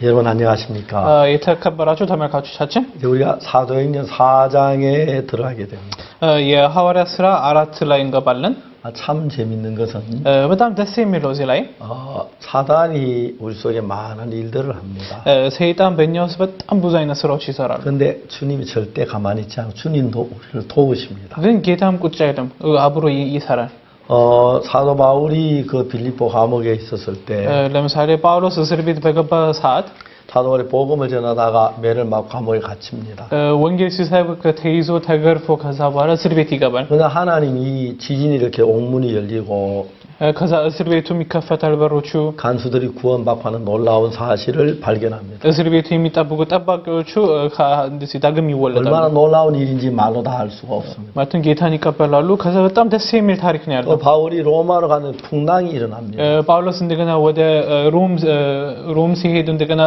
여러분 안녕하십니까? የተከበራችሁ ተመልካቾቻችን 이제 우리가 사도행전 4장에 들어가게 됩니다. የሐዋርያት ሥራ 4 ላይ እንገባለን. 참 재밌는 것은 በጣም ደስ የሚለው እዚህ ላይ 사단이 우리 속에 많은 일들을 합니다. ሰይጣን በእኛ ውስጥ በጣም ብዙ አይነት ስራዎች ይሰራሉ. 그런데 주님이 절대 가만히 있지 않고 주님도 우리를 도우십니다. ግን ጌታም ቁጭ አይልም, አብሮ ይሰራል. 사도 바울이 그 빌립보 감옥에 있었을 때 ለምሳሌ ጳውሎስ እስር ቤት በገባ ሰዓት 사도 바울이 복음을 전하다가 매를 맞고 감옥에 갇힙니다. ወንጌል ሲሰብክ ተይዞ ተገርፎ ከዛ በኋላ እስር ቤት ይገባል. 그러나 하나님이 지진이 이렇게 옥문이 열리고 ከዛ እስር ቤቱም ይከፈታል በሮቹ. 간수들이 구원받고 하는 놀라운 사실을 발견합니다. እስር ቤቱ የሚጠብቁ ጠባቂዎቹ እንደዚህ ዳግም ይወለዳሉ. 얼마나 놀라운 일인지 말로 다 할 수가 없습니다. ማለትም ጌታን ይቀበላሉ. ከዛ በጣም ደስ የሚል ታሪክ ነው ያለው. 바울이 로마로 가는 풍랑이 일어납니다. ጳውሎስ እንደገና ወደ ሮም ሲሄድ እንደገና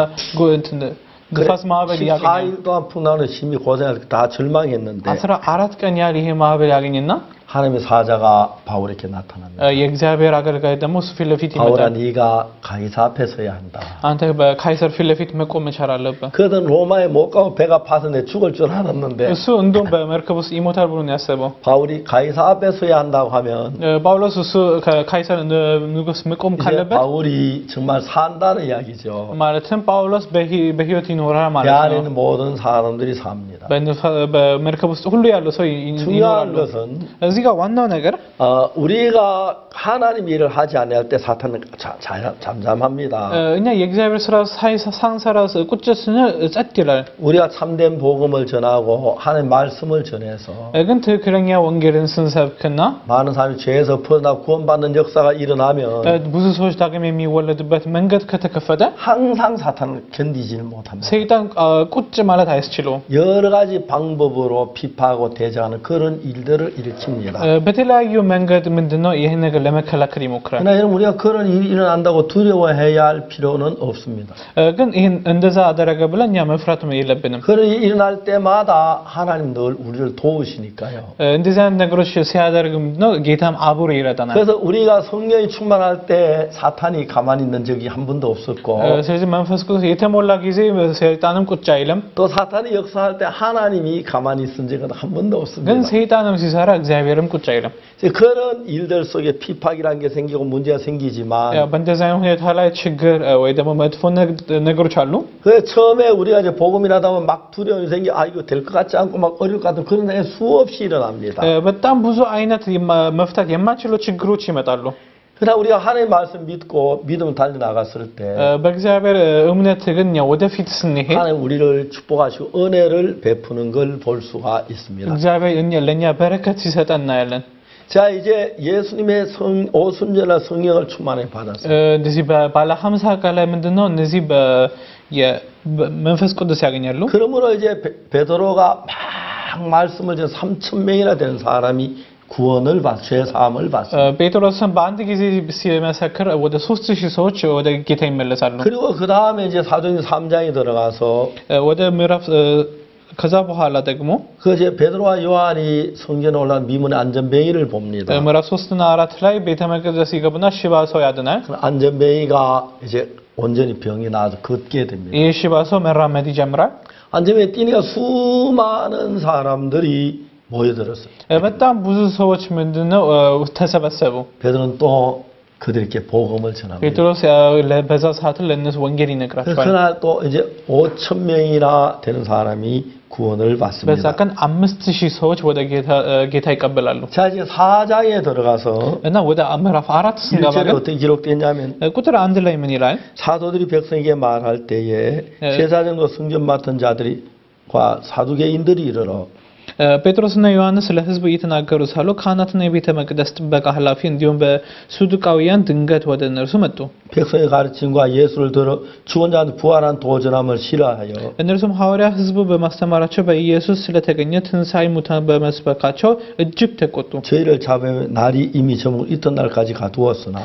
ንፋስ ማዕበል ያገኛል. 14일 동안 풍랑으로 심히 고생해서 다 절망했는데 14 ቀን ያህል ይሄ ማዕበል ያገኝና 하나님의 사자가 바울에게 나타납니다. የእግዚአብሔር አገልጋይ ደግሞ እሱ ፊት ለፊት 바울아 ይመጣል. 네가 가이사 앞에 서야 한다. አንተ በካይሰር ፊት ለፊት መቆም መቻል አለብህ. 그는 로마에 못 가고 배가 파서 내 죽을 줄 알았는데 እሱ እንደውም በመርከብ ውስጥ ይሞታል ብሎ ነው ያሰበው. 바울이 가이사 앞에 서야 한다고 하면 ጳውሎስ እሱ ከካይሰር ንጉስ መቆም ካለበት 바울이 정말 산다는 이야기죠. ማለትም ጳውሎስ በህይወት ይኖራል 배 ማለት 안에 ነው. 있는 모든 사람들이 삽니다. በመርከብ ውስጥ ሁሉ ያለው ሰው 중요한 ይኖራሉ. 것은 እዚህ ጋር ዋናው ነገር 우리가 하나님 일을 하지 않을 때 사탄은 잠잠합니다. እኛ የእግዚአብሔር ስራ ሳንሰራ ቁጭ ስንል ጸጥ ይላል. 우리가 참된 복음을 전하고 하나님 말씀을 전해서 ግን ትክክለኛ ወንጌልን ስንሰብክና 많은 사람이 죄에서 풀어나 구원받는 역사가 일어나면 ብዙ ሰዎች ዳግም የሚወለዱበት መንገድ ከተከፈተ 항상 사탄을 견디지를 못합니다. ሰይጣን ቁጭ ማለት አያስችለውም. 여러 가지 방법으로 비판하고 대적하는 그런 일들을 일으킵니다. በተለያዩ መንገድ ምንድነው ይሄን ነገር ለመከላከል ይሞክራል. 그러나 여러분 우리가 그런 일이 일어난다고 두려워해야 할 필요는 없습니다. ግን ይሄን እንደዛ አደረገ ብለን እኛ መፍራት የለብንም. 그런 일이 일어날 때마다 하나님 늘 우리를 도우시니까요. እንደዚህ አይነት ነገሮች ሲያደርግ ምንድነው ጌታም አብሮ ይረዳናል. 그래서 우리가 성령이 충만할 때 사탄이 가만히 있는 적이 한 번도 없었고 ስለዚህ መንፈስ ቅዱስ የተሞላ ጊዜ ሰይጣንም ቁጭ አይልም. 또 사탄이 역사할 때 하나님이 가만히 있은 적은 한 번도 없습니다. ግን ሰይጣንም ሲሰራ እግዚአብሔርም ቁጭ አይልም. 그런 일들 속에 피팍이라는 게 생기고 문제가 생기지만 በእንደዚህ አይነት ሁኔታ ላይ ችግር ወይ ደግሞ መጥፎ ነገሮች አሉ. 그 처음에 우리가 이제 복음이라다 하면 막 두려움이 생기 아 이거 될 것 같지 않고 막 어려울 것 같은 그런 게 수없이 일어납니다. በጣም ብዙ አይነት መፍታት የማይችሉ ችግሮች ይመጣሉ. 그러나 우리가 하나님의 말씀 믿고 믿음을 달려 나갔을 때 በእግዚአብሔር እምነት ግን ወደፊት ስንሄድ 하나님 우리를 축복하시고 은혜를 베푸는 걸 볼 수가 있습니다. እግዚአብሔር ለኛ በረከት ሲሰጠን እናያለን. 자 이제 예수님의 오순절날 성령을 충만히 받았어요. እንደዚህ ባለ 50 ቀን ላይ ምንድነው እነዚህ መንፈስ ቅዱስ ያገኛሉ. 그러므로 이제 베드로가 막 말씀을 전 3,000명이나 되는 사람이 구원을 죄 사함을 받습니다. ጴጥሮስን በአንድ ጊዜ ሲመሰክር ወደ 3000 ሰዎች ወደ ጌታ ይመለሳሉ. 그리고 그 다음에 이제 사도행전 3장에 들어가서 ወደ ምዕራፍ ከዛ በኋላ ደግሞ 그 이제 베드로와 요한이 성전에 올라간 미문의 안전뱅이를 봅니다. ምዕራፍ 3 እና 4 ላይ ቤተ መቅደስ ይገቡና ሽባ ሰው ያድናል. 안전뱅이가 이제 온전히 병이 나아서 걷게 됩니다. ይህ ሽባ ሰው መራመድ ይጀምራል. 안전뱅이 뛰니까 수많은 사람들이 모여들었어요. በጣም ብዙ ሰዎች ምንድነው ተሰበሰቡ. 베드로는 또 그들에게 복음을 전합니다. ጴጥሮስ በዛ ሰዓት ለነሱ ወንጌል ይነግራቸዋል. 그날 또 이제 5,000명이나 되는 사람이 구원을 በዛ 받습니다. ቀን 5000 ሰዎች ወደ ጌታ ይቀበላሉ. 자 이제 4장에 들어가서 እና ወደ ምዕራፍ 4 ስንገባ 1절에 어떻게 기록됐냐면 ቁጥር 1 ላይ ምን ይላል? 사도들이 백성에게 말할 때에 제사장과 성전 맡은 자들과 사두개인들이 이르러 ጴጥሮስና ዮሐንስ ለሕዝቡ እየተናገሩ ሳሉ ካህናትና የቤተ መቅደስ ጥበቃ ኃላፊ እንዲሁም በሱዱቃውያን ድንገት ወደ እነርሱ መጡ. 백성의 가르침과 예수를 들어 죽은 자한테 부활한 도전함을 싫어하여 እነርሱም ሐዋርያ ሕዝቡ በማስተማራቸው በኢየሱስ ስለተገኘ ትንሣኤ ሙታን በመስበካቸው እጅግ ተቆጡ. 저희를 잡으면 날이 이미 저물어 이튿날까지 가두었으나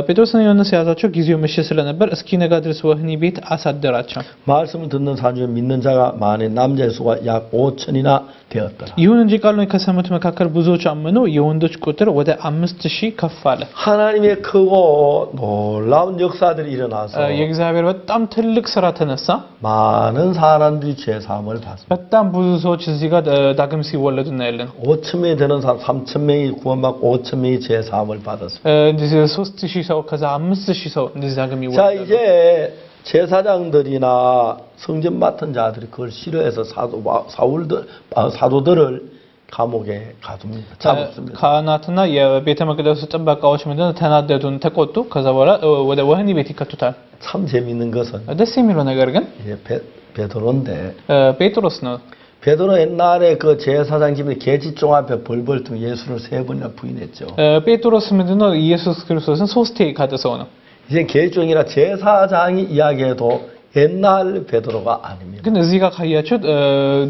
ጴጥሮስና ዮሐንስ ያዛቸው ጊዜው ምሽት ስለነበር እስኪነጋ ድረስ ወህኒ ቤት አሳደራቸው. 말씀을 듣는 사람 중 믿는 자가 많은 남자의 수가 약 5,000이나 되었더라. ይሁን እንጂ ቃሉን ከሰሙት መካከል ብዙዎች አመኑ። የወንዶች ቁጥር ወደ 5000 ከፍ አለ. 하나님의 크고 놀라운 놀라운 역사들이 일어나서 የእግዚአብሔር በጣም ትልቅ ስራ ተነሳ። 많은 사람들이 죄 사함을 받습니다. በጣም ብዙ ሰዎች እዚህ ጋር ዳግም ሲወለዱ እናያለን። 5,000명이 되는 사람 3,000명이 구원받고 5,000명이 죄 사함을 받았습니다. እንደዚህ 3000 ሰው ከዛ 5000 ሰው እንደዚህ ዳግም 자, ይወለዳሉ። 이제 제사장들이나 성전 맡은 자들이 그걸 싫어해서 사도들을 감옥에 가둡니다. 잡습니다. ካህናትና የቤተ መቅደሱ ጥበቃዎች ምንድነው ተናደዱን ተቆጡ። ከዛ በኋላ ወደ ወህኒ ቤት ይከቱታል። 참 재밌는 것은 ደስ የሚለው ነገር ግን 이제 베드로인데 ጴጥሮስ ነው። 베드로 옛날에 그 제사장 집에 계집종 앞에 벌벌 등 예수를 3번이나 부인했죠. ጴጥሮስ ምንድነው ኢየሱስ ክርስቶስን 3ቴ ካደ ሰው ነው። 이제 계집종이라 제사장이 이야기해도 옛날 베드로가 아닙니다. ግን እዚህ ጋር ካያችሁት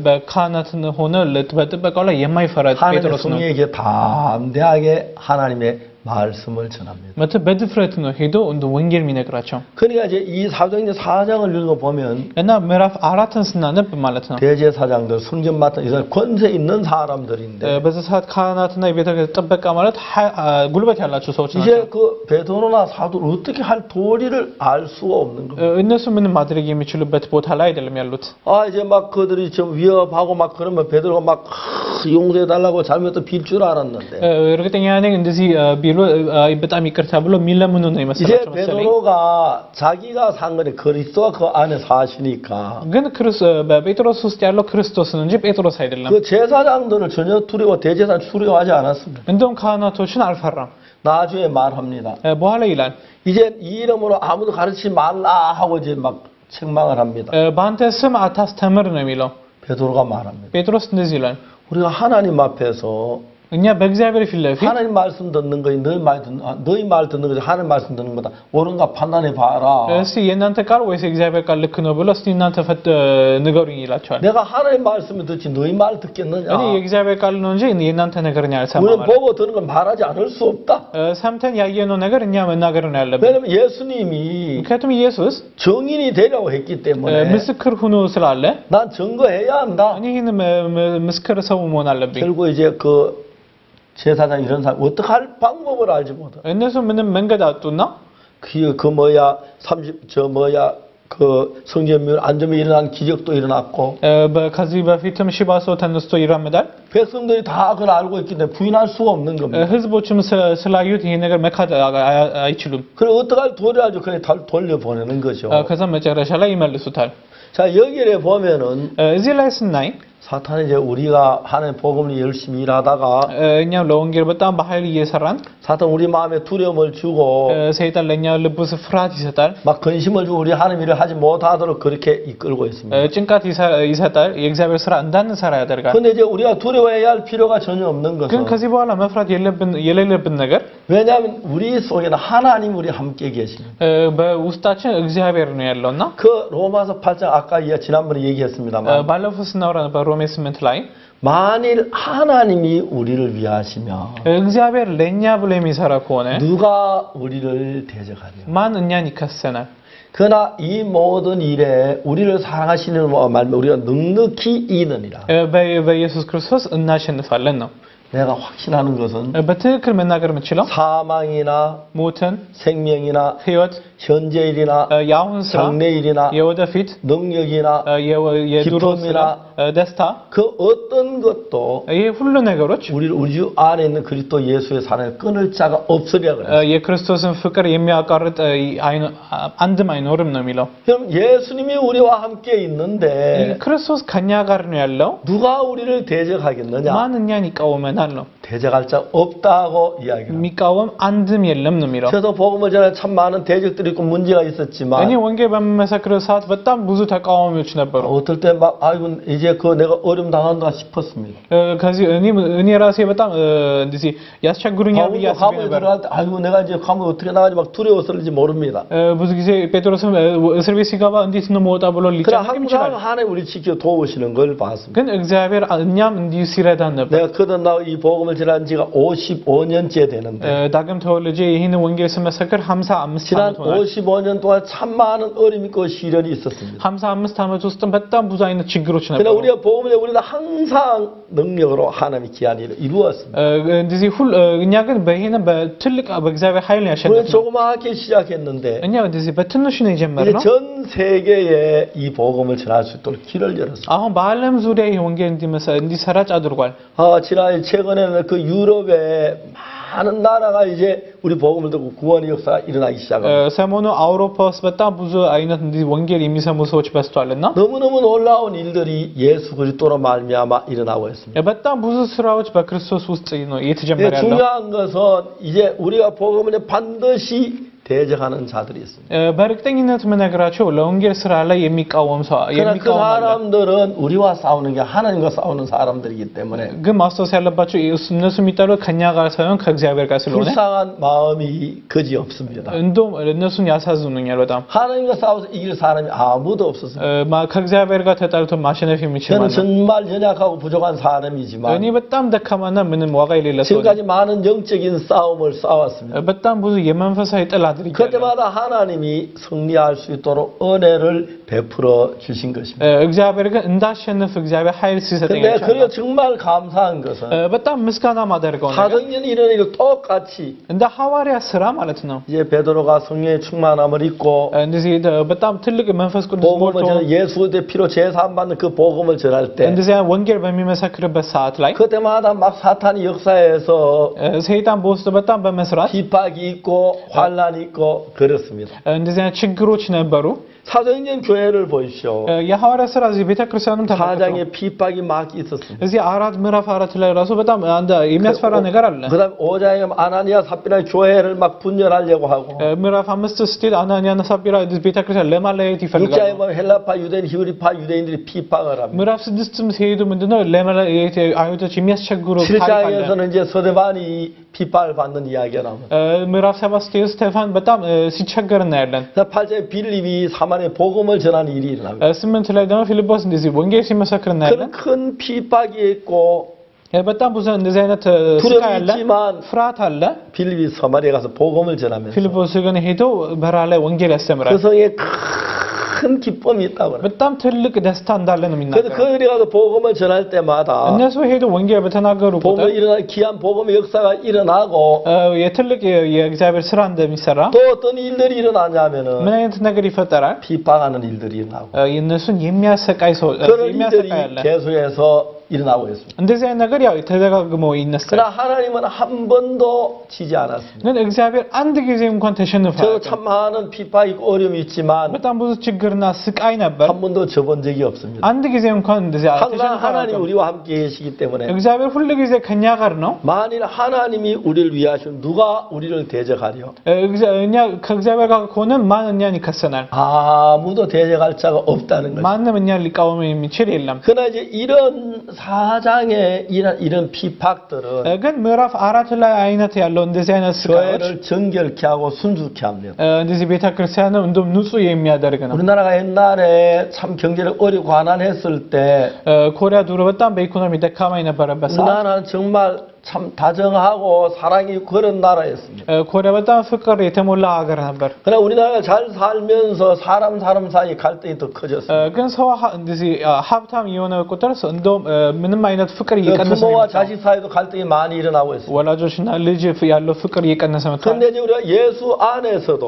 በካህናት ሆነ በጥበቃው ላይ የማይፈራ ጴጥሮስ ነው። 성령에게 담대하게 하나님의 말씀을 전합니다. መተ በድፍረት ነው ሄዶ እንደ ወንጌል የሚነግራቸው። 그러니까 이제 이 사도행전 4장을 읽어 보면 እና ምዕራፍ 4ን ስናነብ ማለት ነው 대제사장들 성전 맡은 이런 권세 있는 사람들인데 በዛ ሰዓት ካህናትና የቤተ ጥበቃ ማለት ጉልበት ያላቸው ሰዎች ናቸው። 이제 그 베드로나 사도를 어떻게 할 도리를 알 수가 없는 겁니다. እነሱ ምንም ማድረግ የሚችሉበት ቦታ ላይ አይደለም ያሉት። 아 이제 막 그들이 좀 위협하고 막 그러면 베드로가 막 용서해 달라고 잘못해서 빌 줄 알았는데 እርግጠኛ ነኝ እንደዚህ ቢሉ በጣም ይቅርታ ብሎ የሚለምኑ ነው 이제 ይመስላቸው መሰለኝ። 베드로가 자기가 산 거는 그리스도가 그 안에 사시니까 ግን በጴጥሮስ ውስጥ ያለው ክርስቶስ ነው እንጂ ጴጥሮስ አይደለም። 그 제사장들을 전혀 두려워 대제사장 두려워하지 않았습니다. እንደውም ካህናቶችን አልፈራም። 나중에 말합니다. በኋላ ይላል 이제 이 이름으로 아무도 가르치지 말라 하고 이제 막 책망을 합니다. በአንተ 스ም አታስተምር ነው የሚለው 베드로가 말합니다. ጴጥሮስ እንደዚህ ይላል 우리가 하나님 앞에서 እኛ በእግዚአብሔር ፊት ለፊት 하나님 말씀 듣는 거니 너희 말 듣는 거지 하나님 말씀 듣는 거다. 옳은가 판단해 봐라. እስቲ የእናንተ ቃል ወይስ የእግዚአብሔር ቃል ልክ ነው ብሎ እስቲ እናንተ ንገሩኝ ይላቸዋል። 내가 하나님 말씀을 듣지 너희 말 듣겠느냐? እኔ የእግዚአብሔር ቃል ነው እንጂ የእናንተ ነገር እኛ አልሰማም 우리는 ማለት 보고 듣는 걸 말하지 않을 수 없다. ሰምተን ያየነው ነገር እኛ መናገር ነው ያለብን። 왜냐면 예수님이 ምክንያቱም ኢየሱስ 정인이 되려고 했기 때문에 ምስክር ሆኖ ስላለ 난 증거해야 한다. እኔ ይህን ምስክር ሰው መሆን አለብኝ። 결국 이제 그 제사장 이런 사람 어떻게 할 방법을 알지 못해. እነሱ ምንም መንገድ አጡና 그 뭐야 30 그 성전면 안전에 일어난 기적도 일어났고 ከዚህ በፊትም ሽባ ሰው ተነስቶ ይራመዳል። 백성들이 다 그걸 알고 있기 때문에 부인할 수가 없는 겁니다. ህዝቦችም ስላዩት ይሄ ነገር መካድ አይችሉም። 그래 어떻게 할 도리를 알죠. 그냥 돌려보내는 거죠. ከዛ መጨረሻ ላይ ይመልሱታል። 자 여기에 보면은 እዚህ ላይ ስናይ 사탄이 이제 우리가 하는 복음을 열심히 일하다가 እኛም ለወንጌል በጣም በኃይል እየሰራን 사탄 우리 마음에 두려움을 주고 ሰይጣን ለኛ ልብ ውስጥ ፍርሃት ይሰጣል። 막 근심을 주고 우리 하나님 일을 하지 못하도록 그렇게 이끌고 있습니다. ጭንቀት ይሰጣል። የእግዚአብሔር ስራ እንዳንሰራ ያደርጋል። 근데 이제 우리가 두려워해야 할 필요가 전혀 없는 ግን 것은 ከዚህ በኋላ መፍራት የሌለብን ነገር 왜냐하면 우리 속에는 하나님 우리 함께 계십니다. በውስጣችን እግዚአብሔር ነው ያለውና 그 로마서 8장 아까 지난번에 얘기했습니다만 ባለፈው ስናወራ ነበር ሮሜ 8 ላይ 만일 하나님이 우리를 위하시면 እግዚአብሔር ለኛ ብሎ የሚሰራ ከሆነ 누가 우리를 대적하냐? ማን እኛን ይከሰናል? 그러나 이 모든 일에 우리를 사랑하시는 말면 우리가 넉넉히 이기느니라. በኢየሱስ ክርስቶስ እናሸንፋለን ነው። 내가 확신하는 것은 በትክክል መናገር የምችለው 사망이나 ሞትን፣ 생명이나 ህይወት፣ 현재 일이나 የአሁን ስራ፣ 장래 일이나 የወደፊት 능력이나 የድሮ ስራ፣ ደስታ 그 어떤 것도 ይሄ ሁሉ ነገሮች 우리 안에 있는 그리스도 예수의 사랑을 끊을 자가 없으리라 그래요. የክርስቶስን ፍቅር የሚያቋርጥ አንድም አይኖርም ነው የሚለው። 그럼 예수님이 우리와 함께 있는데 ክርስቶስ ከኛ ጋር ነው ያለው። 누가 우리를 대적하겠느냐? ማን እኛን ይቃወመናል ነው። 대적할 자 없다고 이야기합니다. የሚቃወም አንድም የለም ነው የሚለው። 저도 복음을 전에 참 많은 대적들이 있고 문제가 있었지만 እኔ ወንጌል በመሰክር ሰዓት በጣም ብዙ ተቃዋሚዎች ነበሩ። 어떨 때 막 아이고 이제 그 내가 어려움 당한다 싶었습니다. ከዚህ እኔ ራሴ በጣም እንደዚህ ያስቸግሩኛል ብዬ አስቤ ነበር። 아이고 내가 이제 가면 어떻게 나가지 막 두려워서인지 모릅니다. ብዙ ጊዜ ጴጥሮስም እስር ቤት ሲገባ እንዴት ነው መውጣ ብሎ ሊጨነቅ ይችላል። 하나님 우리 지켜 도우시는 걸 봤습니다. ግን እግዚአብሔር እኛም እንዲሁ ሲረዳን ነበር። 내가 그던 이 복음을 전한 지가 55년째 되는데 ዳግም ተወልጄ ይህን ወንጌል ስመሰክር 55 지난 ዓመት ሆነ። 55년 동안 참 많은 어려움이 있고 시련이 있었습니다. 55 ዓመት ውስጥም በጣም ብዙ አይነት ችግሮች 그러나 ነበሩ 우리가 복음을 우리는 항상 능력으로 하나님이 귀한 일을 이루었습니다. እንደዚህ እኛ ግን በይሄን በትልቅ በእግዚአብሔር ኃይል ነው 우리는 ያሸነፍነው 조그맣게 시작했는데 እኛ እንደዚህ በትንሹ ነው 이제 የጀመርነው 전 세계에 이 복음을 전할 수 있도록 길을 열었습니다. አሁን በዓለም ዙሪያ ይሄ ወንጌል እንዲሰራጭ 아ድርጓል 지난 최근에는 그 유럽에 많은 나라가 이제 우리 복음을 듣고 구원의 역사가 일어나기 시작합니다. ሰሞኑ አውሮፓ ውስጥ በጣም ብዙ አይነት እንዲህ ወንጌል የሚሰሙ ሰዎች በዝተዋልና 너무너무 놀라운 일들이 예수 그리스도로 말미암아 일어나고 있습니다. በጣም ብዙ ስራዎች በክርስቶስ ውስጥ ነው እየተጀመረ ያለው 중요한 것은 이제 우리가 복음을 반드시 대적하는 자들이 있습니다. በእርግጠኝነት የምነግራቸው ለወንጌል ስራ ላይ የሚቃወም ሰው 그러나 그 የሚቃወም አለ 사람들은 우리와 싸우는 게 하나님과 싸우는 사람들이기 때문에 ግን ማስተዋል ያለባቸው እነሱ የሚጠሉት ከኛ ጋር ሳይሆን ከእግዚአብሔር ጋር ስለሆነ 불쌍한 마음이 거지 없습니다. እንደውም እነሱን ያሳዝኑኛል በጣም 하나님과 싸워서 이길 사람이 아무도 없었습니다. ከእግዚአብሔር ጋር ተጣልቶ ማሸነፍ የሚችል 저는 ማለት ነው 정말 연약하고 부족한 사람이지만 እኔ በጣም ደካማና ምንም ዋጋ የሌለ ሰው ነኝ 지금까지 많은 영적인 싸움을 싸웠습니다. በጣም ብዙ የመንፈሳዊ ጥል አድርጌያለሁ 그때마다 하나님이 승리할 수 있도록 은혜를 베풀어 주신 것입니다. እግዚአብሔር ግን እንዳሸንፍ እግዚአብሔር ኃይል ሲሰጠኝ 근데 አይቻለሁ 그래서 정말 감사한 것은 በጣም ምስጋና ማደርገው ነገር 사도행전에 이런 일을 똑같이 እንደ ሐዋርያ ስራ ማለት ነው 이제 베드로가 성령의 충만함을 입고 እንደዚህ በጣም ትልቅ መንፈስ ቅዱስ 복음을 ሞልቶ 전해 예수의 피로 제사함 받는 그 복음을 전할 때 እንደዚህ ወንጌል በሚመሰክርበት ሰዓት ላይ 그때마다 막 사탄이 역사에서 ሰይጣን በውስጡ በጣም በመስራት 핍박이 있고 환란이 있고 그렇습니다. እንደዚህ አይነት ችግሮች ነበሩ 사도행전 교회를 보십시오. የሐዋርያ ስራ እዚህ ቤተክርስቲያኑን ተመልከቱ 사장에 핍박이 막 있었습니다. እዚህ ምዕራፍ 4 ላይ ራሱ በጣም አንድ የሚያስፈራ ነገር አለ 그다음 5장에 아나니아 삽비라 교회를 막 분열하려고 하고 ምዕራፍ 5 ስትል አናንያና ሳጲራ ቤተክርስቲያን ለማለያየት 6장에 ይፈልጋሉ 보면 헬라파 유대인 히브리파 유대인들이 핍박을 합니다. ምዕራፍ 6ም ሲሄዱ ምንድነው ለማለያየት አይሁዶች የሚያስቸግሩ ታሪክ አለ 7장에서는 이제 ስቴፋኒ 핍박을 받는 이야기가 나옵니다. ምዕራፍ 7 ስትሄዱ ስቴፋን በጣም ሲቸገር እናያለን 8장에 빌립이 사마리아 복음을 전하는 일이 일어납니다. 8 ላይ ደግሞ ፊልጶስ እንደዚህ ወንጌል ሲመሰክር እናያለን 큰 핍박이 있고 በጣም ብዙ እንደዚህ አይነት ስቃይ አለ ፍርሃት አለ 빌립이 사마리아 가서 복음을 전하면서 ፊልጶስ ግን ሄዶ በረሃ ላይ ወንጌል ያስተምራል 그 성에 큰 기쁨이 있다고 그래요. በጣም ትልቅ ደስታ እንዳለ ነው 그래서 የሚናገረው 그들이 가서 복음을 전할 때마다 እነሱ ሄዶ ወንጌል በተናገሩ ቁጥር 복음이 일어나 귀한 복음의 역사가 일어나고 የትልቅ የእግዚአብሔር ስራ እንደሚሰራ 또 어떤 일들이 일어나냐면은 ምን አይነት ነገር ይፈጠራል 핍박하는 일들이 일어나고 እነሱን የሚያሰቃይ ሰው 그런 일들이 የሚያሰቃይ አለ 계속해서 일어나고 있습니다. እንደዚህ አይነት ነገር ያው ተደጋግሞ ይነሳል 그러나 하나님은 한 번도 지지 않았습니다. ግን እግዚአብሔር አንድ ጊዜ እንኳን ተሸንፎ 저도 참 많은 핍박이 있고 어려움이 있지만 በጣም ብዙ ችግርና ስቃይ ነበር 한 번도 접은 적이 없습니다. አንድ ጊዜ እንኳን እንደዚህ 항상 하나님 우리와 함께 계시기 때문에 እግዚአብሔር ሁሉ ጊዜ ከኛ ጋር ነው 만일 하나님이 우리를 위하시면 누가 우리를 대적하리요? እኛ ከእግዚአብሔር ጋር ከሆነ ማን እኛን ይከሰናል 아무도 대적할 자가 없다는 거죠. ማንም እኛን ሊቃወም የሚችል የለም 그러나 이제 이런 사장의 이런 핍박들은 ግን ምዕራፍ 4 ላይ አይነት ያለው እንደዚህ አይነት ስቃዮች 교회를 정결케 하고 순수케 합니다. እንደዚህ ቤተክርስቲያንን እንደም ንጹህ የሚያደርግ ነው 우리나라가 옛날에 참 경제를 어렵고 가난했을 때 ኮሪያ ድሮ በጣም በኢኮኖሚ ደካማ የነበረበት ሰዓት 우리나라는 정말 참 다정하고 사랑이 그런 나라였습니다. ኮሪያ በጣም ፍቅር የተሞላ ሀገር ነበር 그러나 우리나라가 잘 살면서 사람 사이 갈등이 더 커졌습니다. ግን ሰው እንደዚህ ሀብታም የሆነ ቁጥር እንደውም ምንም አይነት ፍቅር እየቀነሰ 부모와 자식 사이도 갈등이 많이 일어나고 있습니다. ወላጆችና ልጅ ያለው ፍቅር እየቀነሰ መጥቷል 근데 이제 우리가 예수 안에서도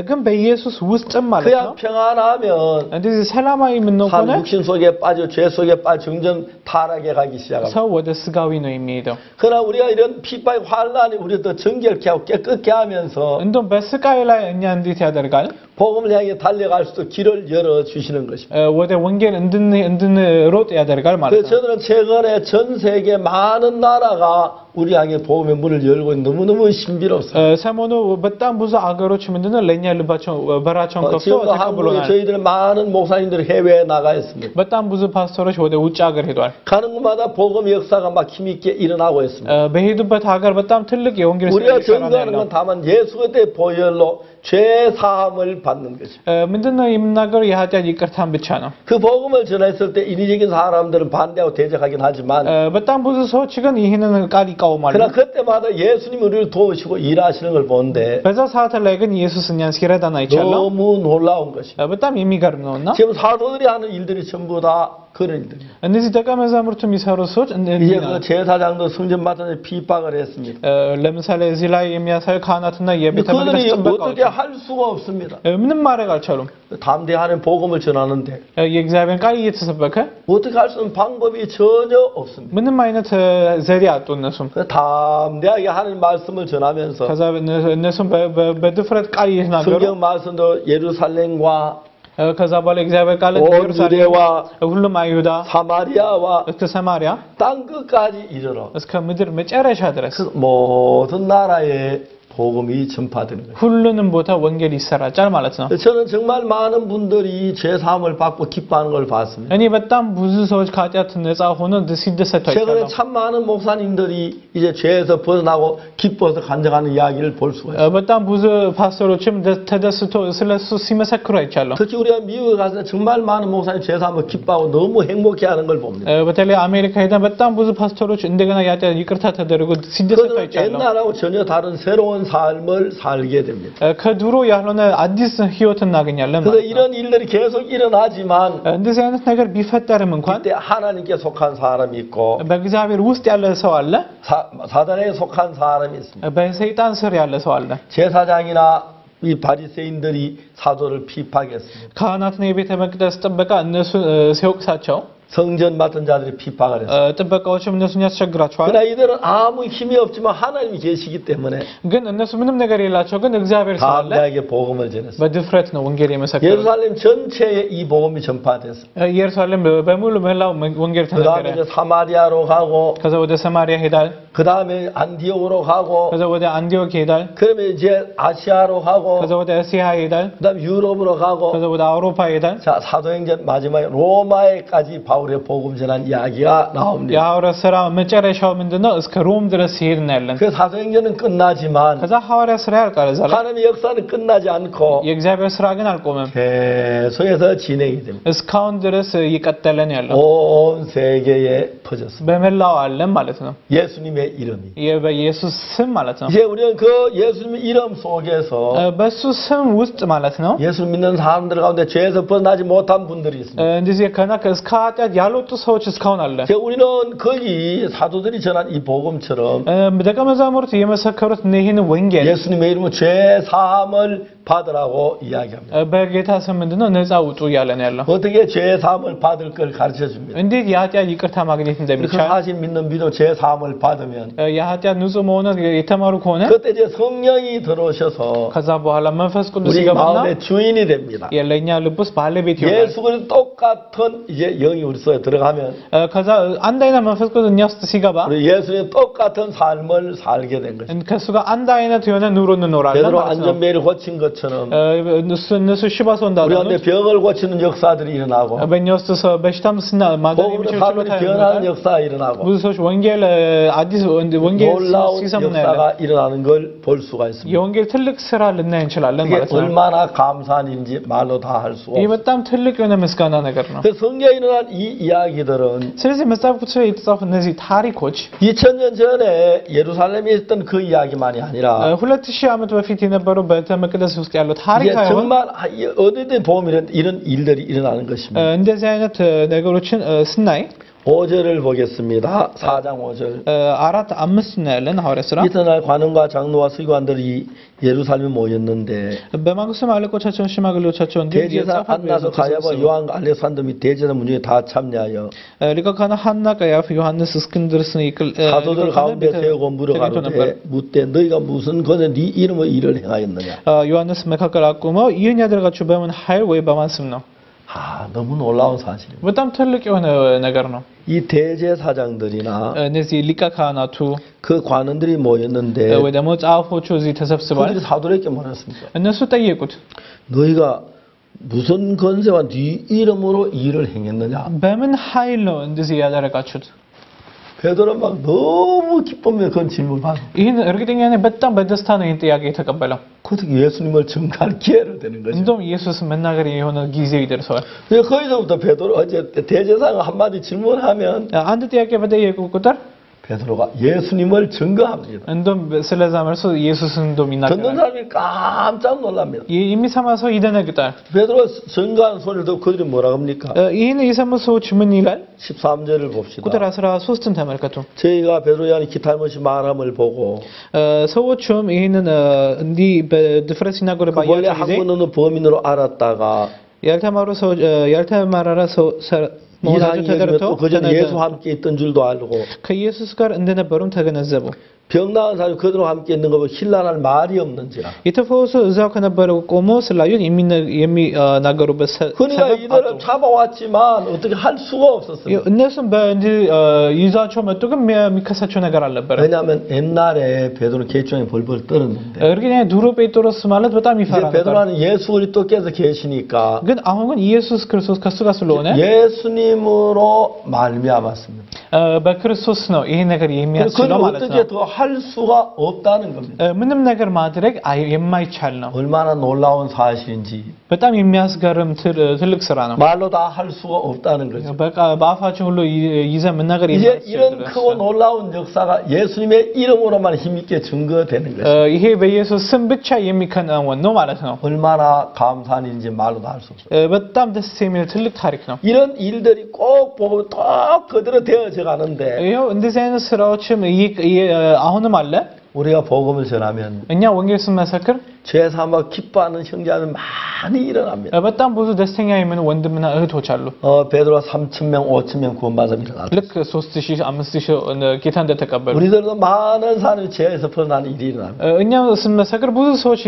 ግን በኢየሱስ ውስጥም ማለት 그냥 ነው 평안하면 እንደዚህ ሰላማዊ የምንሆን 한 ከሆነ 육신 속에 빠져 죄 속에 빠져 점점 타락해 가기 시작합니다. ሰው ወደ ስጋዊ ነው የሚሄደው 그러나 우리가 이런 핍박 환란이 우리를 더 정결케 하고 깨끗게 하면서 እንደውም በስቃይ ላይ እኛ እንዴት ያደርጋል 복음을 향해 달려갈 수 있도록 길을 열어 주시는 것입니다. ወደ ወንጌል እንድንሮጥ ያደርጋል ማለት 그래서 ነው 저는 최근에 전 세계 많은 나라가 우리 향해 복음의 문을 열고 너무너무 신비롭습니다. ሰሞኑ በጣም ብዙ አገሮች ምንድነው ለኛ ልባቸው በራቸውን ከፍተው 지금도 한국에 ተቀብለውናል 저희들 많은 목사님들 해외에 나가 있습니다. በጣም ብዙ ፓስተሮች ወደ ውጭ ሀገር ሄዷል 가는 곳마다 복음 역사가 막 힘있게 일어나고 있습니다. በሄዱበት ሀገር በጣም ትልቅ የወንጌል ስራ 우리가 እየሰራ ነው 전도하는 ያለው 건 다만 예수 그때 보혈로 죄 사함을 받는 것입니다. ምንድነው የምናገረው የኃጢአት ይቅርታን ብቻ ነው። 그 복음을 전했을 때 인위적인 사람들은 반대하고 대적하긴 하지만 በጣም ብዙ ሰዎች ግን ይህንን ቃል ይቃወማሉ። 그러나 그때마다 예수님 우리를 도우시고 일하시는 걸 보는데 በዛ ሰዓት ላይ ግን ኢየሱስ እኛን ሲረዳን አይቻለሁ። 너무 놀라운 것입니다. በጣም የሚገርም ነውና 지금 사도들이 하는 일들이 전부 다 그런 일들입니다. እነዚህ ደቀ መዛሙርቱ የሚሰሩ ሰዎች 이제 그 제사장도 성전 맡은 핍박을 했습니다. ለምሳሌ እዚህ ላይ የሚያሳዩ ካህናትና የቤተ መቅደስ 그들이 ጥበቃዎች 어떻게 할 수가 없습니다. ምንም ማድረግ አልቻሉም። 담대하는 복음을 전하는데 የእግዚአብሔርን ቃል እየተሰበከ 어떻게 할 수 있는 방법이 전혀 없습니다. ምንም አይነት ዘዴ አጡ እነሱም። 담대하게 하는 말씀을 전하면서 ከዛ እነሱም በድፍረት ቃል እየተናገሩ 성경 말씀도 예루살렘과 ከዛ በኋላ እግዚአብሔር ቃል ኢየሩሳሌም ሁሉም አይሁዳ 사마리아와 እስከ ሰማሪያ 땅 끝까지 이르러 እስከ ምድር መጨረሻ ድረስ 모든 나라에 복음이 전파되는 거예요. ሁሉንም ቦታ ወንጌል ይሰራጫል ማለት ነው። 저는 정말 많은 분들이 죄 사함을 받고 기뻐하는 걸 봤습니다. እኔ በጣም ብዙ ሰዎች ከኃጢአት ነፃ ሆነው ሲደሰቱ 최근에 አይቻለሁ። 참 많은 목사님들이 이제 죄에서 벗어나고 기뻐서 간증하는 이야기를 볼 수가 있어요. በጣም ብዙ ፓስተሮችም ተደስቶ ስለሱ ሲመሰክሩ አይቻለሁ። 특히 우리가 미국에 가서 정말 많은 목사님 죄 사함을 기뻐하고 너무 행복해하는 걸 봅니다. በተለይ አሜሪካ ሄደን በጣም ብዙ ፓስተሮች እንደገና የኃጢአት ይቅርታ ተደርጎ ሲደሰቱ 그들은 አይቻለሁ። 옛날하고 전혀 다른 새로운 삶을 살게 됩니다. ከድሮ ያልሆነ አዲስ ህይወት እናገኛለን 그래서 ማለት ነው። 이런 일들이 계속 일어나지만 እንደዚህ አይነት ነገር ቢፈጠርም እንኳን 그때 하나님께 속한 사람이 있고 በእግዚአብሔር ውስጥ ያለ ሰው አለ፣ 사단에 속한 사람이 있습니다. በሰይጣን ስር ያለ ሰው አለ። 제사장이나 이 바리새인들이 사도를 핍박했습니다. ካህናትና የቤተ መቅደስ ጥበቃ እነሱ ሲወቅሳቸው 성전 맡은 자들이 핍박을 했어요. ጥበቃዎችም እነሱን ያስቸግራቸዋል። 그러나 이들은 아무 힘이 없지만 하나님이 계시기 때문에 ግን እነሱ ምንም ነገር የላቸው፣ ግን እግዚአብሔር ስላለ 담대하게 복음을 전했어요. በድፍረት ነው ወንጌል የመሰከሩት። 예루살렘 전체에 이 복음이 전파됐어요. ኢየሩሳሌም በሙሉ መላው ወንጌል 그 다음에 ተነገረ። 사마리아로 가고 ከዛ ወደ ሰማሪያ ይሄዳል። 그 다음에 안디옥으로 가고 ከዛ ወደ አንዲዮክ ይሄዳል። 그러면 이제 아시아로 가고 ከዛ ወደ እስያ ይሄዳል። 그 다음에 유럽으로 가고 ከዛ ወደ አውሮፓ ይሄዳል። 자 사도행전 마지막에 로마에까지 바울의 복음 전한 이야기가 나옵니다. የሐዋርያት ሥራ መጨረሻው ምንድነው? እስከ ሮም ድረስ ሲሄድ እናያለን። 그 사도행전은 끝나지만 ከዛ ሐዋርያት ሥራ ያልቃል። እዛ ላይ 하나님의 역사는 끝나지 않고 የእግዚአብሔር ሥራ ግን አልቆመም። 계속해서 진행이 됩니다. እስካሁን ድረስ እየቀጠለ ነው ያለው። 온 세계에 퍼졌습니다. በመላው ዓለም ማለት ነው። 예수님의 이름이. በኢየሱስ ስም ማለት ነው። 이제 우리는 그 예수님의 이름 속에서 በሱ ስም ውስጥ ማለት ነው 예수 믿는 사람들 가운데 죄에서 벗어나지 못한 분들이 있습니다. እንደዚህ ከና እስከ ኃጢአት ያልወጡ ሰዎች እስካሁን አለ። 우리는 거기 사도들이 전한 이 복음처럼 ደቀ መዛሙርት የመሰከሩት ይህን ወንጌል 예수님의 이름으로 죄 사함을 받으라고 이야기합니다. በጌታ ስም ምንድነው ነፃ ውጡ እያለ ነው ያለው። 어떻게 죄 사함을 받을 걸 가르쳐 줍니다. እንዴት የኃጢአት ይቅርታ ማግኘት 그 እንደሚቻል 사실 믿는 믿어 죄 사함을 받으면 የኃጢአት ንጹህ መሆኑን የተማሩ ከሆነ 그때 이제 성령이 들어오셔서 ከዛ በኋላ መንፈስ ቅዱስ 우리 ይገባና 마음의 주인이 됩니다. የለኛ ልብ ውስጥ ባለቤት ይሆናል። 예수 그리스도 똑같은 이제 영이 우리 속에 들어가면 ከዛ አንድ አይነት መንፈስ ቅዱስ እኛ ውስጥ ሲገባ 우리 예수님 똑같은 삶을 살게 된 것입니다. ከሱ ጋር አንድ አይነት የሆነ ኑሮ እንኖራለን 베드로 ማለት ነው። 안전벨을 고친 것처럼 እነሱ ሽባ ሰው 우리 እንዳሉ 가운데 병을 고치는 역사들이 일어나고 በእኛ ውስጥ በሽታም ማዳን 복음으로 የሚችል 사람들이 ችሎታ 변하는 ይኖራል። 역사가 일어나고 ብዙ ሰዎች ወንጌል አዲስ ወንጌል 놀라운 ሲሰሙ እናያለን። 역사가 일어나는 걸 볼 수가 있습니다. የወንጌል ትልቅ ስራ ልናይ እንችላለን 이게 ማለት ነው። 얼마나 감사한 일인지 말로 다 할 수가 ይህ 없어요. በጣም ትልቅ የሆነ ምስጋና ነገር ነው። 그 성경에 일어난 이 이야기들은 ስለዚህ መጽሐፍ ቅዱስ ላይ የተጻፉ እነዚህ ታሪኮች 2000년 전에 예루살렘에 있던 그 이야기만이 아니라 2000 ዓመት በፊት የነበረው ቤተ መቅደስ ውስጥ ያለው ታሪክ 이게 አይሆን 정말 어디든 보면 이런 일들이 일어나는 것입니다. እንደዚህ አይነት ነገሮችን ስናይ 5절을 보겠습니다. 4장 5절. 4-5 እናያለን ሐዋርያት ሥራ። 이튿날 관원과 장로와 서기관들이 예루살렘에 모였는데 በማግስቱም አለቆቻቸውን ሽማግሌዎቻቸውን 대제사 안나서 가야바 요한 알렉산더 및 대제사 문중에 다 참여하여 ሊቀ ካህናት ሐና፣ ቀያፍ፣ ዮሐንስ እስክንድርስን 사도들 가운데 세우고 물어가로되 묻되 너희가 무슨 권에 네 이름의 일을 행하였느냐. ዮሐንስ መካከል አቁመው ይህን ያደረጋችሁ በምን ኃይል ወይ በማን ስም ነው? 너무 놀라운 사실입니다. በጣም ትልቅ የሆነ ነገር ነው። 이 대제사장들이나 እነዚህ ሊቀ ካህናቱ 그 관원들이 모였는데 ወይ ደግሞ ጻፎቹ እዚህ ተሰብስበዋል። 그들이 사도에게 뭐랬습니까? እነሱ ጠየቁት 너희가 무슨 권세와 네 이름으로 일을 행했느냐? በምን ኃይል ነው እንደዚህ ያደረጋችሁት? 베드로는 막 너무 기쁘며 그런 질문을 받아. ይህን እርግጠኛ ነኝ በጣም በደስታ ነው ይህን ጥያቄ የተቀበለው። 어떻게 예수님을 증거할 기회를 되는 거죠. እንደውም ኢየሱስ መናገር የሆነ ጊዜው ይደርሰዋል. 거기서부터 베드로 어제 대제사가 한마디 질문하면 አንድ ጥያቄ በጠየቁ ቁጥር 베드로가 예수님을 증거합니다. እንደውም ስለዛ መልሶ ኢየሱስን እንደውም 듣는 ይናገራል። 사람이 깜짝 놀랍니다. የሚሰማ ሰው ይደነግጣል። 베드로 증거한 소리를 듣고 그들이 뭐라 합니까? ይህን የሰሙ ሰዎች ምን ይላል? 13절을 봅시다. ቁጥር 13ን ተመልከቱ። 저희가 베드로의 기탈못이 말함을 보고 ሰዎቹም ይህንን እንዲህ በድፍረት ሲናገሩ 원래 ባያቸው ጊዜ 학문은 범인으로 알았다가 ያልተማሩ ሰዎች ያልተማረረ ሰው መሆናቸው ተረድተው 그전 예수와 함께 있던 줄도 알고 ከኢየሱስ ጋር እንደነበሩም ተገነዘቡ። 병 나은 사람이 그들과 함께 있는 거 보고 힐난할 말이 없는지라. የተፈወሱ እዛው ከነበረው ቆሞ ስላዩት የሚናገሩበት 그러니까 이들을 잡아왔지만 어떻게 할 수가 없었어요. እነሱም በእንዲህ ይዟቸው መጡ፣ ግን የሚከሳቸው ነገር አልነበረ። 왜냐하면 옛날에 베드로는 개종에 벌벌 떨었는데 እርግጥ ድሮ ጴጥሮስ ማለት በጣም ይፈራ ነበር። 베드로는 예수 그리스도께서 계시니까 ግን አሁን ግን ኢየሱስ ክርስቶስ ከሱ ጋር ስለሆነ 예수님으로 말미암았습니다. በክርስቶስ ነው ይሄ ነገር የሚያስችለው ማለት ነው። 어떻게 더 할 수가 없다는 겁니다. ምንም ነገር ማድረግ የማይቻል ነው። 얼마나 놀라운 사실인지 በጣም የሚያስገርም ትልቅ ስራ ነው። 말로 다 할 수가 없다는 거죠. በቃ በአፋችን ሁሉ ይዘን መናገር 이제 이런 크고 놀라운 역사가 예수님의 이름으로만 힘있게 증거되는 것이죠. ይሄ በኢየሱስ ስም ብቻ የሚከናወን ነው ማለት ነው። 얼마나 감사한 일인지 말로 다 할 수 없어요. በጣም ደስ የሚል ትልቅ ታሪክ ነው። 이런 일들이 꼭 보면 또 그대로 되어져 가는데 ይሄው እንደዚህ አይነት ስራዎችም አሁንም አለ። 우리가 복음을 전하면 እኛ ወንጌል ስንመሰክር 죄사함과 기뻐하는 형제들 많이 일어납니다. በጣም ብዙ ደስተኛ የሚሆኑ ወንድምና እህቶች አሉ። 베드로가 3,000명, 5,000명 구원받아 일어났다. ልክ 3000 5000 ጌታ እንደተቀበሉ 우리들도 많은 사람이 죄에서 풀어나는 일이 일어납니다. እኛ ስንመሰክር ብዙ ሰዎች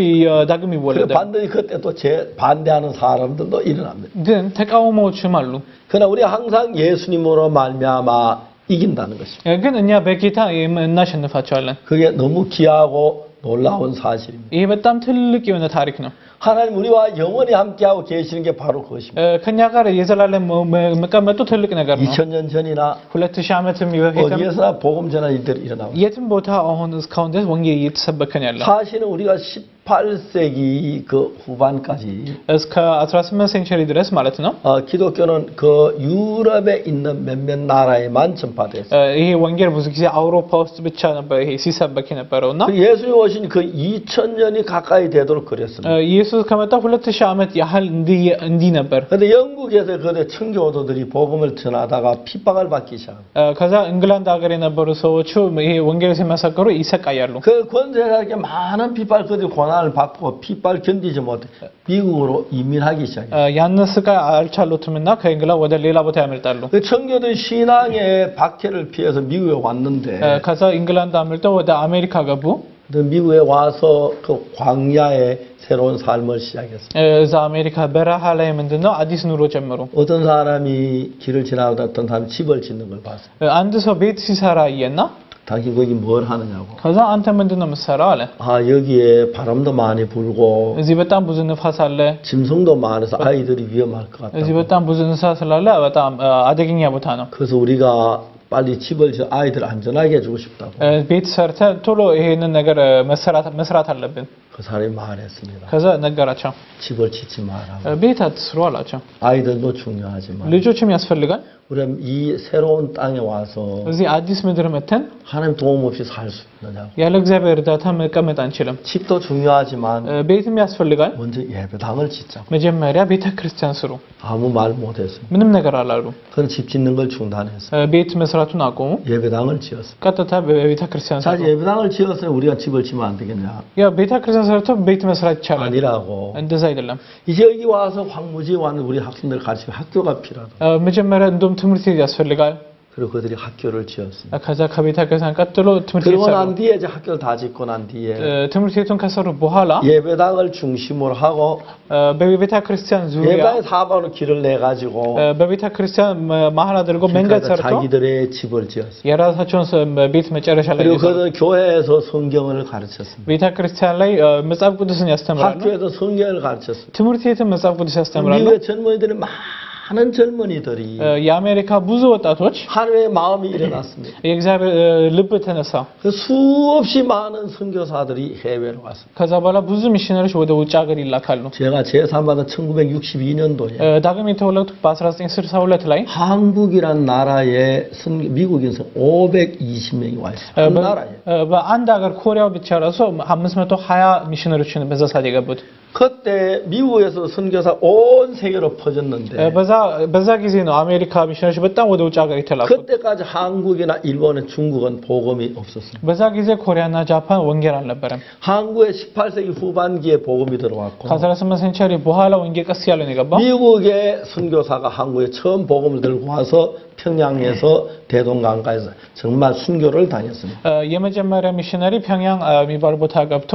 ዳግም ይወለዳሉ። 반드시 그때 또 반대하는 사람들도 일어납니다. ግን ተቃውሞዎችም አሉ። 그러나 우리가 항상 예수님으로 말미암아 이긴다는 것입니다. ግን እኛ በጌታ እናሸንፋቸዋለን። 그게 너무 귀하고 놀라운 사실입니다. ይሄ በጣም ትልቅ የሆነ ታሪክ ነው። 하나님 우리와 영원히 함께하고 계시는 게 바로 그것입니다. ከኛ ጋር የዘላለም መቀመጡ ትልቅ ነገር ነው። 2000년 전이나 2000 ዓመትም በፊትም 어디에서나 복음 전할 일들이 일어나고 የትም ቦታ አሁን እስካሁን ድረስ ወንጌል እየተሰበከ ነው ያለው። 사실은 우리가 18세기 그 후반까지 እስከ 18 ሴንቸሪ ድረስ ማለት ነው 기독교는 그 유럽에 있는 몇몇 나라에만 전파됐어요. ይሄ ወንጌል ብዙ ጊዜ አውሮፓ ውስጥ ብቻ ነበር ይሄ ሲሰበክ የነበረውና 예수님 오신 그 2000년이 가까이 되도록 그랬습니다. ኢየሱስ ከመጣ 2000 ዓመት ያህል እንዲህ ነበር። 근데 영국에서 그 청교도들이 복음을 전하다가 핍박을 받기 시작합니다. ከዛ እንግላንድ ሀገር የነበሩ ሰዎች ይሄ ወንጌል ሲመሰክሩ ይሰቃያሉ። 그 권세자에게 많은 핍박 그들이 고난을 받고 핍박을 견디지 못해 미국으로 이민하기 시작해요. ያን ስቃይ አልቻሉትምና ከእንግላንድ ወደ ሌላ ቦታ ያመልጣሉ። 그 청교도 신앙의 박해를 피해서 미국에 왔는데 ከዛ እንግላንድ አምልጠው ወደ አሜሪካ ገቡ። 미국에 와서 그 광야에 새로운 삶을 시작했어요. እዛ አሜሪካ በረሃ ላይ ምንድነው አዲስ ኑሮ ጀመሩ። 어떤 사람이 길을 지나가다 어떤 사람이 집을 짓는 걸 봤어요. አንድ ሰው ቤት ሲሰራ አየና 당신 거기 뭘 하느냐고. ከዛ አንተ ምንድነው የምትሰራው አለ። 여기에 바람도 많이 불고 እዚህ በጣም ብዙ ንፋስ አለ። 짐승도 많아서 아이들이 위험할 것 같다. እዚህ በጣም ብዙ እንስሳ ስላለ በጣም አደገኛ ቦታ ነው። 그래서 우리가 빨리 집을 지어 아이들 안전하게 해주고 싶다고. ቤት ሰርተ ቶሎ ይሄንን ነገር መስራት አለብን። 그 사람이 말했습니다. ከዛ ነገራቸው 집을 짓지 마라고. ቤት አትስሩ አላቸው። 아이들도 중요하지만 ልጆችም ያስፈልጋል። 우리는 이 새로운 땅에 와서 እዚህ አዲስ ምድር መተን 하나님 도움 없이 살 수 있느냐고. ያለ እግዚአብሔር እርዳታ መቀመጥ አንችልም። 집도 중요하지만 ቤትም ያስፈልጋል። 먼저 예배당을 짓자고. መጀመሪያ ቤተ ክርስቲያን ስሩ። 아무 말 못했어요. ምንም ነገር አላሉ። 그건 집 짓는 걸 중단했어요. ቤት መስራቱን አቆሙ። 예배당을 지었어요. ቀጥታ በቤተ ክርስቲያን ሰሩ። 사실 예배당을 지었어요. 우리가 집을 지면 안 되겠냐? 야 ቤተ ክርስቲያን ሰርቶ ቤት መስራት ይቻላል። 아니라고. እንደዛ አይደለም። 이제 여기 와서 황무지에 왔는 우리 학생들 가르치고 학교가 필요하다. መጀመሪያ እንደውም ትምህርት ቤት ያስፈልጋል። 그리고 그들이 학교를 지었습니다. ከዛ ከቤተ ክርስቲያን ቀጥሎ ትምህርት ቤት 그러고 ሰሩ። 난 뒤에 이제 학교를 다 짓고 난 뒤에 ትምህርት ቤቱን ከሰሩ በኋላ 예배당을 중심으로 하고 በቤተ ክርስቲያን ዙሪያ 예배당 사방으로 길을 내 가지고 በቤተ ክርስቲያን መሀል አድርጎ መንገድ ሰርቶ 자기들의 집을 지었어요. የራሳቸውን ቤት መጨረሻ ላይ 그리고 그들 교회에서 성경을 가르쳤습니다. ቤተ ክርስቲያን ላይ መጽሐፍ ቅዱስን ያስተምራሉ። 학교에서 성경을 가르쳤습니다. ትምህርት ቤትም መጽሐፍ ቅዱስ ያስተምራሉ። 미국의 젊은이들이 많은 젊은이들이 የአሜሪካ ብዙ ወጣቶች 하나님의 마음이 일어났습니다. የእግዚአብሔር ልብ ተነሳ። 그 수없이 많은 선교사들이 해외로 왔습니다. ከዛ በኋላ ብዙ ሚሽነሪዎች ወደ ውጭ ሀገር ይላካሉ። 제가 제3받은 1962년도에 ዳግም የተወለድኩት በ1962 ላይ 한국이란 나라에 미국인 520명이 와 있어요. 한 나라에. በአንድ ሀገር ኮሪያ ብቻ ራሱ 520 ሚሽነሪዎችን በዛ ሰዓት የገቡት። 그때 미국에서 선교사 온 세계로 퍼졌는데 በዛ ጊዜ ነው አሜሪካ ሚሽነሪዎች በጣም ወደ ውጭ ሀገር የተላኩት። 그때까지 한국이나 일본은 중국은 복음이 없었습니다. በዛ ጊዜ ኮሪያና ጃፓን ወንጌል አልነበረም። 한국에 18세기 후반기에 복음이 들어왔고 ከ18 ሴንቸሪ በኋላ ወንጌል ቀስ ያለ ነው የገባው። 미국의 선교사가 한국에 처음 복음을 들고 와서 평양에서 대동강가에서 정말 순교를 다녔습니다. የመጀመሪያ ሚሽነሪ 평양 የሚባል ቦታ ገብቶ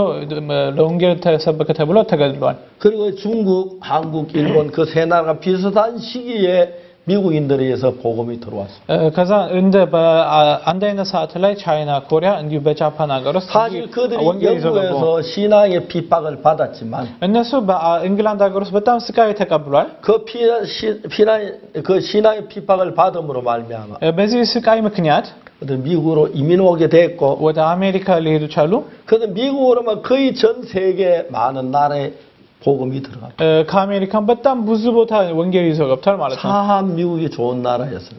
ለወንጌል ተሰበከ ተብሎ ተገድሏል። 그리고 중국, 한국, 일본 그 세 나라가 비슷한 시기에 미국인들에 의해서 복음이 들어왔습니다. ከዛ እንደ በአንድ አይነት ሰዓት ላይ ቻይና፣ ኮሪያ እንዲሁ በጃፓን ሀገር ውስጥ 사실 그들이 영국에서 신앙의 핍박을 받았지만 እነሱ በእንግላንድ ሀገር ውስጥ በጣም ስቃይ ተቀብሏል። 그 신앙의 핍박을 받음으로 말미암아 በዚህ ስቃይ ምክንያት 미국으로 이민 오게 됐고 ወደ አሜሪካ ሊሄዱ ቻሉ። 그런데 미국으로만 거의 전 세계 많은 나라에 복음이 들어갑니다. ከአሜሪካን በጣም ብዙ ቦታ ወንጌል ይዞ ገብቷል ማለት ነው። 참 미국이 좋은 나라였어요.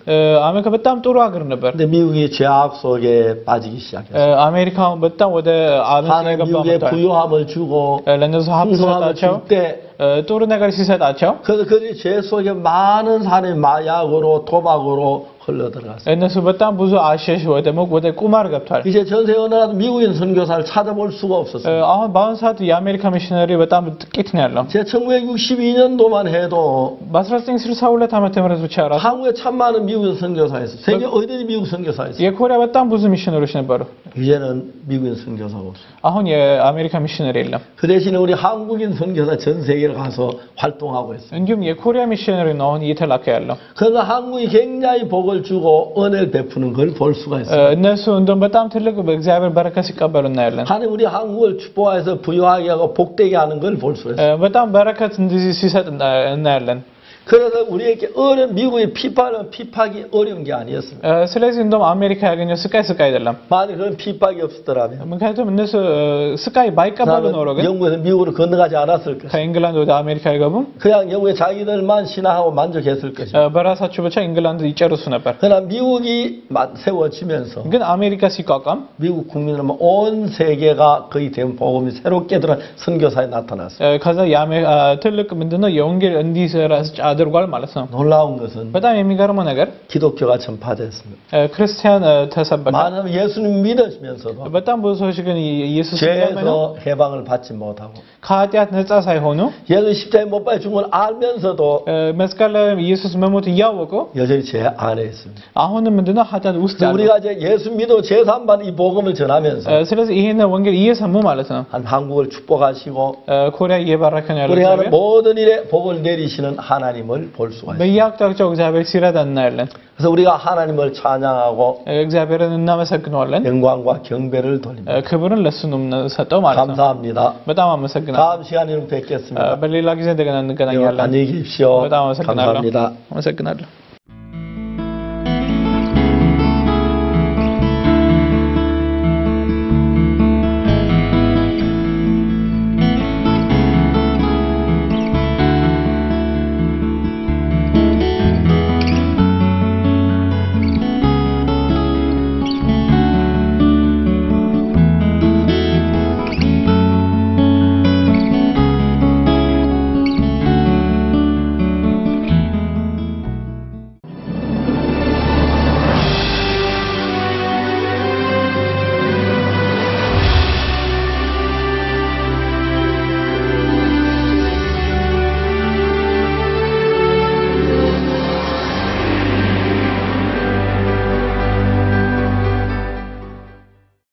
አሜሪካ በጣም ጥሩ ሀገር ነበር። 근데 미국이 죄악 속에 빠지기 시작했어요. አሜሪካ በጣም ወደ አመፅ የገባ 미국에 መጥቷል። 부유함을 주고 ለነሱ ሀብት ሰጣቸው፣ ጥሩ ነገር ሲሰጣቸው 그래서 그들이 죄 속에 많은 사람이 마약으로 도박으로 흘러들어갔어요. እነሱ በጣም ብዙ አሸሽ ወደ ቁማር ገብቷል። 이제 전 세계 어느 나라도 미국인 선교사를 찾아볼 수가 없었어요. አሁን በአሁኑ ሰዓት የአሜሪካ ሚሽነሪ በጣም ጥቂት ነው ያለው። 제 1962년도만 해도 በ1962 ዓመተ ምህረት ብቻ ራሱ 한국에 참 많은 미국인 선교사 있어요. 세계 어디든 미국 선교사 있어요. የኮሪያ በጣም ብዙ ሚሽነሪዎች ነበሩ። 이제는 미국인 선교사가 없어요. አሁን የአሜሪካ ሚሽነሪ የለም። 그 대신에 우리 한국인 선교사 전 세계를 가서 활동하고 있어요. እንዲሁም የኮሪያ ሚሽነሪ ነው አሁን እየተላከ ያለው። 그러나 한국이 굉장히 복을 주고 은혜를 베푸는 걸 볼 수가 있어요. እነሱ እንደውም በጣም ትልቅ በእግዚአብሔር በረከት ሲቀበሉ እናያለን። 하나님 우리 한국을 축복해서 부유하게 하고 복되게 하는 걸 볼 수 있어요. በጣም በረከት እንደዚህ ሲሰጥ እናያለን። 그래서 우리에게 미국의 핍박이 어려운 게 아니었습니다. ስለዚህ እንደውም አሜሪካ ያገኘው ስቃይ አይደለም። 만약 그런 핍박이 없었더라면 ምክንያቱም እነሱ ስቃይ ባይቀበሉ ኖሮ ግን 영국에서 미국으로 건너가지 않았을 것이고 ከእንግላንድ ወደ አሜሪካ አይገቡም። 그냥 영국에 자기들만 신앙하고 만족했을 것이고 በራሳቸው ብቻ እንግላንድ ይጨርሱ ነበር። 그러나 미국이 세워지면서 ግን አሜሪካ ሲቋቋም 미국 국민들은 온 세계가 거의 대부분 복음이 새롭게 들어간 선교사에 나타났어요. ከዛ ትልቅ ምንድነው የወንጌል እንዲሰራ አድርጓል ማለት ነው። 놀라운 것은 በጣም የሚገርመው ነገር 기독교가 전파됐습니다. ክርስቲያን ተሰበከ። 많은 예수님 믿으시면서도 በጣም ብዙ ሰዎች ግን ኢየሱስ 죄에서 해방을 받지 못하고 ከኃጢአት ነፃ ሳይሆኑ 예수 십자가에 못 박혀 죽은 걸 알면서도 መስቀል ላይ ኢየሱስ መሞት እያወቁ 여전히 죄 안에 있습니다. አሁንም ምንድነው ኃጢአት ውስጥ ያለው። 우리가 이제 예수 믿어 제3반 이 복음을 전하면서 ስለዚህ ይሄን ወንጌል እየሰሙ ማለት ነው 한국을 축복하시고 ኮሪያ እየባረከ ነው ያለው። 우리 하는 모든 일에 복을 내리시는 하나님을 볼 수가 있습니다. በየአቅጣጫው እግዚአብሔር ሲረዳ እናያለን። 그래서 우리가 하나님을 찬양하고 እግዚአብሔርን እናመሰግነዋለን። 영광과 경배를 돌립니다. ክብርን ለሱ ነው የምንሰጠው ማለት ነው። 감사합니다. በጣም አመሰግናለሁ። 다음 시간에 뵙겠습니다. በሌላ ጊዜ እንደገና እንገናኛለን። 안녕히 계십시오. በጣም አመሰግናለሁ። 감사합니다. አመሰግናለሁ።